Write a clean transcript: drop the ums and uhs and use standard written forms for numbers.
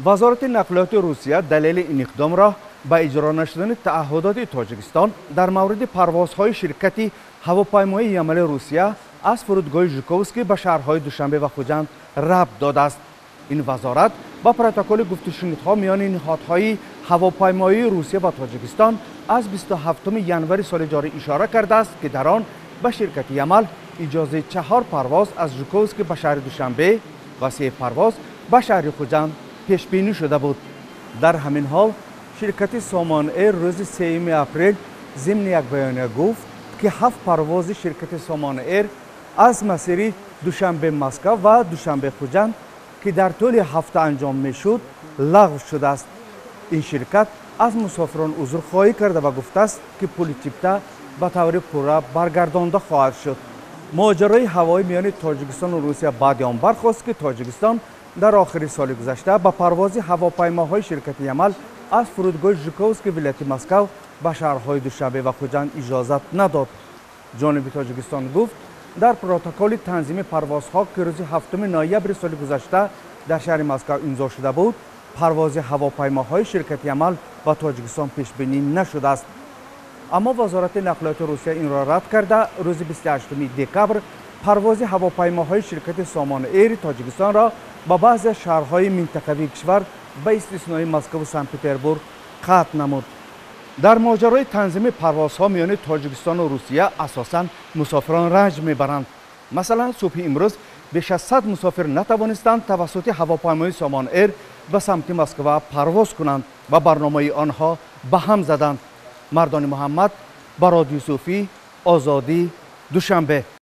وزارت نقلیات روسیه دلیل این اقدام را به اجرا نشدن تعهدات تاجیکستان در مورد پروازهای شرکت هواپیمایی یمل روسیه از فرودگاه ژوکووسکی به شهرهای دوشنبه و خوجند ربط داده است. این وزارت با پروتکل گفت و شنودها میان نهادهای هواپیمایی روسیه و تاجیکستان از 27 ژانویه سال جاری اشاره کرده است که در آن به شرکت یمل اجازه 4 پرواز از ژوکووسکی به شهر دوشنبه و 3 پرواز به شهر خوجند پیش بینی شده بود. در همین حال شرکت سامان ایر روز 3 اپریل ضمن یک بیانیه گفت که 7 پرواز شرکت سامان ایر از مسیر دوشنبه مسکو و دوشنبه خوجند که در طول هفته انجام میشد لغو شده است. این شرکت از مسافران عذرخواهی کرده و گفته است که پول چپته به طور پورا برگردانده خواهد شد. ماجرای هوایی میان تاجیکستان و روسیه بعد آن برخاست که تاجیکستان در آخر سال گذشته با پرواز هواپیماهای شرکت یمل از فرودگاه ژوکووسکی ولایت مسکو به شهرهای دوشنبه و خوجند اجازت نداد. جانب تاجیکستان گفت در پروتکل تنظیم پروازها که روز 7 نوامبر سال گذشته در شهر مسکو امضا شده بود، پرواز هواپیماهای شرکت یمل به تاجیکستان پیش بینی نشده است. اما وزارت نقلیات روسیه این را رد کرده روز 28 دکبر پرواز هواپیماهای شرکت سامان ایر تاجیکستان را به بعضی از شهرهای منطقوی کشور به استثنای مسکو و سن پترزبورگ قطع نمود. در ماجرای تنظیم پروازها میان تاجیکستان و روسیه اساساً مسافران رنج میبرند. مثلا صبح امروز بیش از 100 مسافر نتوانستند توسط هواپیمای سامان ایر به سمت مسکو پرواز کنند و برنامه آنها به هم زدند. مردان محمد، برادیو صوفی، آزادی، دوشنبه.